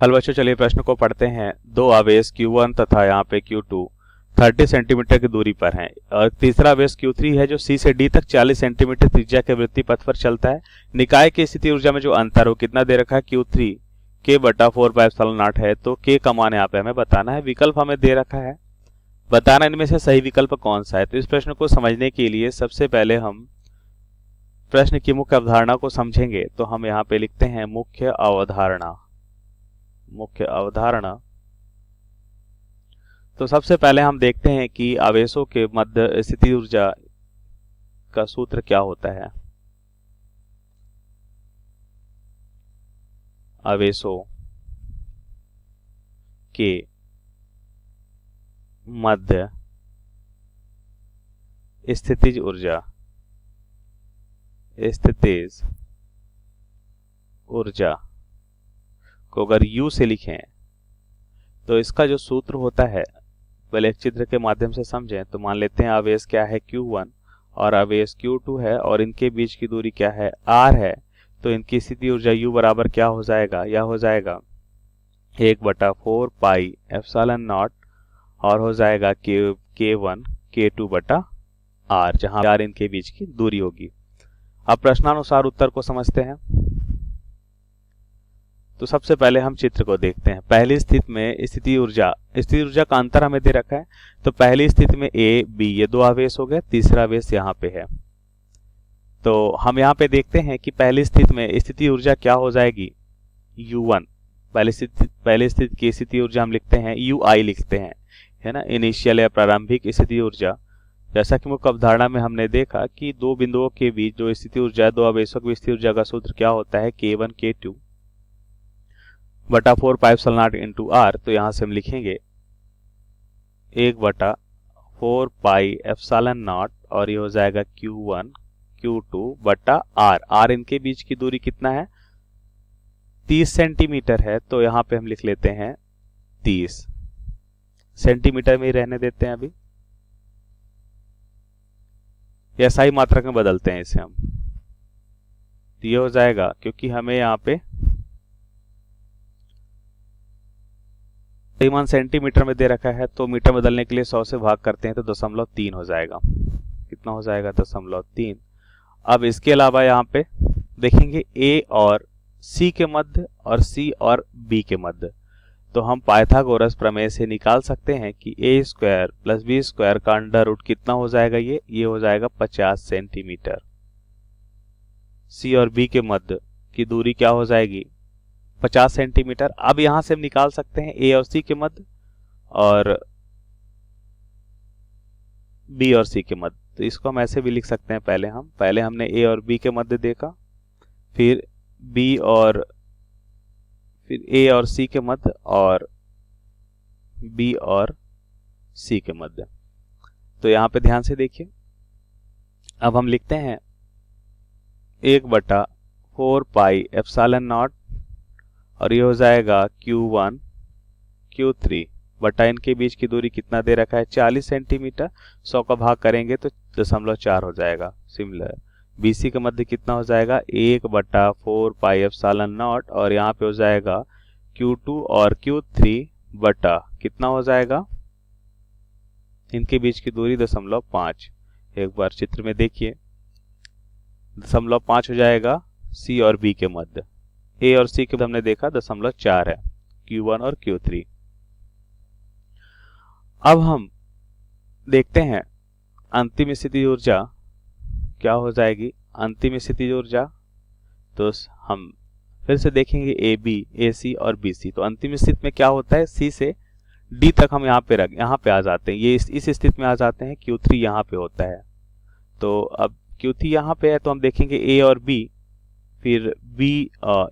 हल बच्चों, चलिए प्रश्न को पढ़ते हैं। दो आवेश Q1 तथा यहाँ पे Q2 30 सेंटीमीटर की दूरी पर हैं और तीसरा आवेश Q3 है जो C से D तक 40 सेंटीमीटर त्रिज्या के वृत्तीय पथ पर चलता है। निकाय की स्थिति ऊर्जा में जो अंतर हो कितना दे रखा है, Q3 K/4πε0 है। तो K का मान यहाँ पे हमें बताना है। विकल्प हमें दे रखा है, बताना इनमें से सही विकल्प कौन सा है। तो इस प्रश्न को समझने के लिए सबसे पहले हम प्रश्न की मुख्य अवधारणा को समझेंगे। तो हम यहाँ पे लिखते हैं मुख्य अवधारणा। मुख्य अवधारणा, तो सबसे पहले हम देखते हैं कि आवेशों के मध्य स्थिति ऊर्जा का सूत्र क्या होता है। आवेशों के मध्य स्थितिज ऊर्जा को अगर U से लिखें तो इसका जो सूत्र होता है, पहले एक चित्र के माध्यम से समझें। तो मान लेते हैं आवेश क्या है, Q1 और आवेश Q2 है और इनके बीच की दूरी क्या है, R है। तो इनकी स्थिति ऊर्जा U बराबर क्या हो जाएगा, यह हो जाएगा 1/4πε0 और हो जाएगा K1 K2/R, जहां R इनके बीच की दूरी होगी। अब प्रश्नानुसार उत्तर को समझते हैं। तो सबसे पहले हम चित्र को देखते हैं। पहली स्थिति में स्थिति ऊर्जा का अंतर हमें दे रखा है। तो पहली स्थिति में A, B ये दो आवेश हो गए, तीसरा आवेश यहाँ पे है। तो हम यहाँ पे देखते हैं कि पहली स्थिति में स्थिति ऊर्जा क्या हो जाएगी, U1। पहली स्थिति की स्थिति ऊर्जा हम लिखते हैं UI लिखते हैं, है ना, इनिशियल या प्रारंभिक स्थिति ऊर्जा। जैसा कि मुख्य अवधारणा में हमने देखा कि दो बिंदुओं के बीच जो स्थिति ऊर्जा है, दो आवेशों की स्थिति ऊर्जा का सूत्र क्या होता है, K1 K2/4πε0 इंटू R। तो यहां से हम लिखेंगे 1/4πε0 और ये हो जाएगा Q1 Q2/R। R इनके बीच की दूरी कितना है, 30 सेंटीमीटर है। तो यहां पे हम लिख लेते हैं 30 सेंटीमीटर में ही रहने देते हैं। अभी या सही मात्रक में बदलते हैं इसे हम। तो ये हो जाएगा, क्योंकि हमें यहाँ पे परिमाण सेंटीमीटर में दे रखा है, तो मीटर बदलने के लिए 100 से भाग करते हैं तो 0.3 हो जाएगा। कितना हो जाएगा, 0.3। अब इसके अलावा यहाँ पे देखेंगे A और C के मध्य और C और B के मध्य। तो हम पाइथागोरस प्रमेय से निकाल सकते हैं कि A² + B² का अंडर रूट कितना हो जाएगा, ये हो जाएगा 50 सेंटीमीटर। C और B के मध्य की दूरी क्या हो जाएगी, 50 सेंटीमीटर। अब यहां से हम निकाल सकते हैं A और C के मध्य और B और C के मध्य। तो इसको हम ऐसे भी लिख सकते हैं। पहले हमने A और B के मध्य देखा, फिर A और C के मध्य और B और C के मध्य। तो यहाँ पे ध्यान से देखिए। अब हम लिखते हैं 1/4πε0 और ये हो जाएगा Q1 Q3 बटा इनके बीच की दूरी कितना दे रखा है, 40 सेंटीमीटर। 100 का भाग करेंगे तो 0.4 हो जाएगा। सिमिलर BC के मध्य कितना हो जाएगा, 1/4πε0 और यहाँ पे हो जाएगा Q2 और Q3 बटा कितना हो जाएगा, इनके बीच की दूरी 0.5। एक बार चित्र में देखिए, 0.5 हो जाएगा C और B के मध्य। A और C के मध्य हमने देखा 0.4 है, Q1 और Q3। अब हम देखते हैं अंतिम स्थिति ऊर्जा क्या हो जाएगी। अंतिम स्थिति ऊर्जा तो हम फिर से देखेंगे AB, AC और BC। तो अंतिम स्थिति में क्या होता है, C से D तक हम यहाँ पे आ जाते हैं। ये इस स्थिति में आ जाते हैं। Q3 यहाँ पे होता है। तो अब Q3 यहाँ पे है तो हम देखेंगे A और B, फिर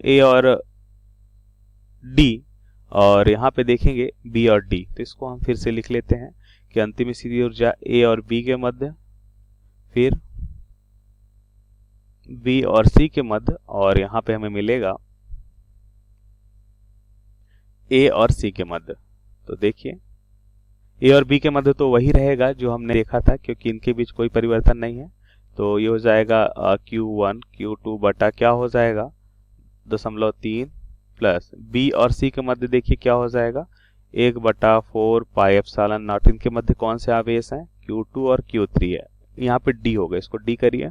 A और D और यहाँ पे देखेंगे B और D। तो इसको हम फिर से लिख लेते हैं कि अंतिम स्थिति ऊर्जा A और B के मध्य, फिर B और C के मध्य और यहाँ पे हमें मिलेगा A और C के मध्य। तो देखिए A और B के मध्य तो वही रहेगा जो हमने देखा था, क्योंकि इनके बीच कोई परिवर्तन नहीं है। तो ये हो जाएगा Q1 Q2 बटा क्या हो जाएगा 0.3 प्लस बी और सी के मध्य देखिए क्या हो जाएगा, 1/4 पाई एप्सिलॉन नॉट। इनके मध्य कौन से आवेश हैं, Q2 और Q3 है। यहाँ पे D होगा, इसको D करिए,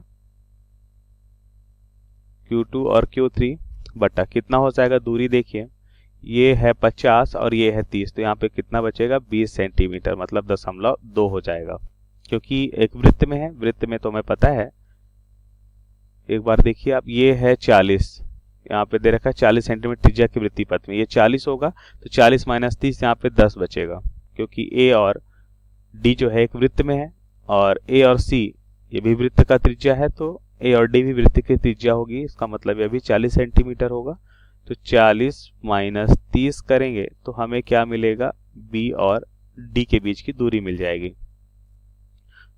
Q2 और Q3 बटा कितना हो जाएगा, दूरी देखिए ये है 50 और ये है 30, तो यहाँ पे कितना बचेगा 20 सेंटीमीटर, मतलब 0.2 हो जाएगा। क्योंकि एक वृत्त में है, वृत्त में तो हमें पता है, एक बार देखिए आप, ये है 40, यहाँ पे दे रखा है 40 सेंटीमीटर त्रिज्या की वृत्तीय पथ में, ये 40 होगा तो 40 माइनस 30 यहाँ पे 10 बचेगा। क्योंकि ए और डी जो है एक वृत्त में है और ए और सी ये भी वृत्त का त्रिज्या है, तो ए और डी भी वृत्त की त्रिज्या होगी, इसका मतलब ये भी 40 सेंटीमीटर होगा। तो 40 माइनस 30 करेंगे तो हमें क्या मिलेगा, बी और डी के बीच की दूरी मिल जाएगी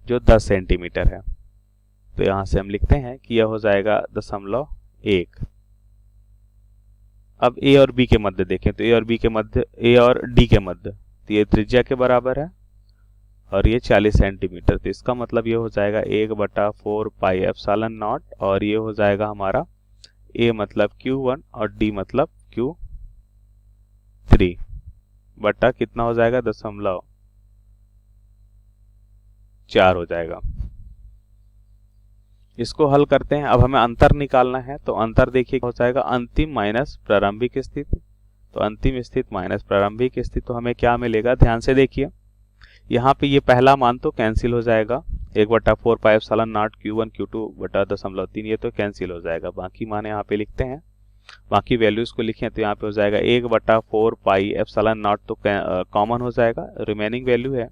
जो 10 सेंटीमीटर है। तो यहां से हम लिखते हैं कि यह हो जाएगा 0.1। अब ए और बी के मध्य देखें तो ए और बी के मध्य, ए और डी के मध्य, तो ये त्रिज्या के बराबर है और ये 40 सेंटीमीटर, तो इसका मतलब ये हो जाएगा 1/4 पाई एप्सिलॉन नॉट, और ये हो जाएगा हमारा ए मतलब Q1 और डी मतलब Q3 बटा कितना हो जाएगा 0.4 हो जाएगा। इसको हल करते हैं। अब हमें अंतर निकालना है, तो अंतर देखिए हो जाएगा अंतिम माइनस प्रारंभिक स्थिति, तो अंतिम स्थिति माइनस प्रारंभिक स्थिति, तो हमें क्या मिलेगा, ध्यान से देखिए यहाँ पे ये पहला मान तो कैंसिल हो जाएगा, 1/4 pi epsilon not Q1 Q2 बटा 0.3, ये तो कैंसिल हो जाएगा। बाकी मान यहाँ पे लिखते हैं, बाकी वैल्यूज को लिखें तो यहाँ पे हो जाएगा 1/4 पाई एप्सिलॉन नॉट, तो कॉमन हो जाएगा, रिमेनिंग वैल्यू है।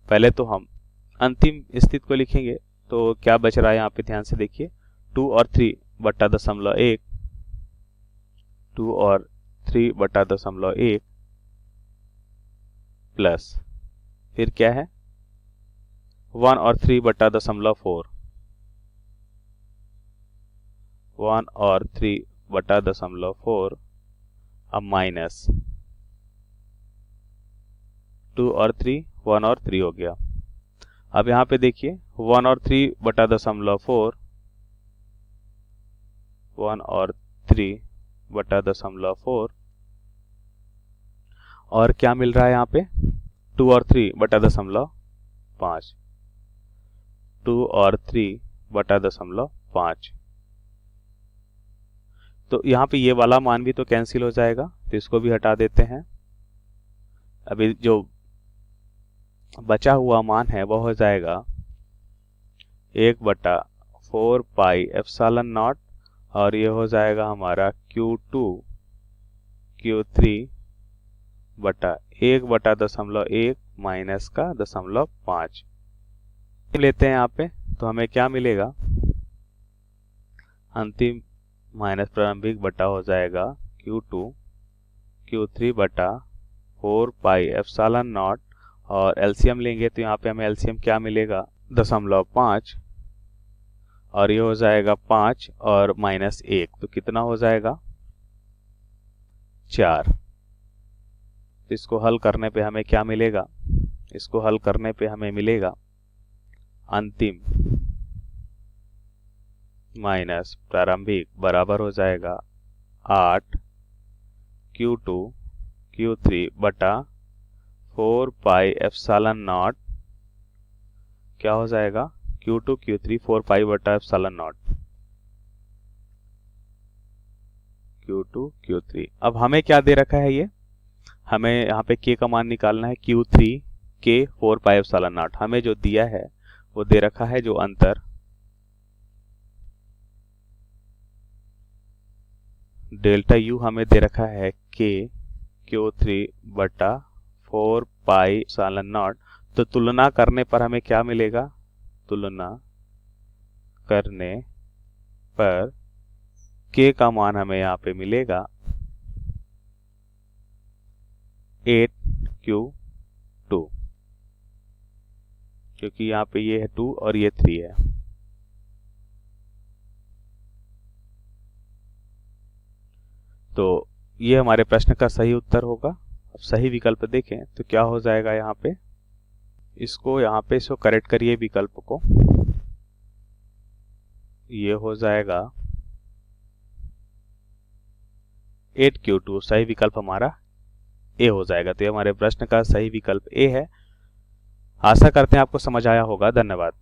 पहले तो हम अंतिम स्थिति को लिखेंगे, तो क्या बच रहा है यहाँ पे ध्यान से देखिए, 2 और 3 बटा 0.1, 2 और 3 बटा 0.1 प्लस फिर क्या है 1 और 3 बटा 0.4, 1 और 3 बटा 0.4, अब माइनस 2 और 3, 1 और 3 हो गया। अब यहाँ पे देखिए 1 और 3 बटा 0.4, 1 और 3 बटा 0.4, और क्या मिल रहा है यहाँ पे 2 और 3 बटा 0.5, 2 और 3 बटा 0.5, तो यहाँ पे ये वाला मान भी तो कैंसिल हो जाएगा, तो इसको भी हटा देते हैं। अभी जो बचा हुआ मान है वो हो जाएगा 1/4 पाई एप्सिलॉन नॉट, और ये हो जाएगा हमारा Q2 Q3 बटा 1/0.1 माइनस का 0.5 लेते हैं यहाँ पे, तो हमें क्या मिलेगा, अंतिम माइनस प्रारंभिक बटा हो जाएगा Q2 Q3 बटा 4 पाई एप्सिलॉन नॉट, और एलसीएम लेंगे तो यहाँ पे हमें एलसीएम क्या मिलेगा 0.5, और ये हो जाएगा 5 और माइनस 1, तो कितना हो जाएगा 4। इसको हल करने पे हमें क्या मिलेगा, इसको हल करने पे हमें मिलेगा अंतिम माइनस प्रारंभिक बराबर हो जाएगा 8 Q2 Q3 बटा 4 पाई एप्सिलॉन नॉट, क्या हो जाएगा Q2 Q3 4 पाई बटा एप्सिलॉन नॉट, Q2 Q3। अब हमें क्या दे रखा है, ये हमें यहाँ पे K का मान निकालना है, Q3 K 4 pi epsilon not. हमें जो दिया है वो दे रखा है जो अंतर डेल्टा U हमें दे रखा है K Q3 बटा 4 पाई एप्सिलॉन नॉट। तो तुलना करने पर हमें क्या मिलेगा, तुलना करने पर K का मान हमें यहाँ पे मिलेगा 8Q2, क्योंकि यहाँ पे ये है 2 और ये 3 है। तो ये हमारे प्रश्न का सही उत्तर होगा। अब सही विकल्प देखें तो क्या हो जाएगा, यहाँ पे इसको करेक्ट करिए विकल्प को, ये हो जाएगा 8Q2 सही विकल्प हमारा ए हो जाएगा। तो ये हमारे प्रश्न का सही विकल्प ए है। आशा करते हैं आपको समझ आया होगा। धन्यवाद।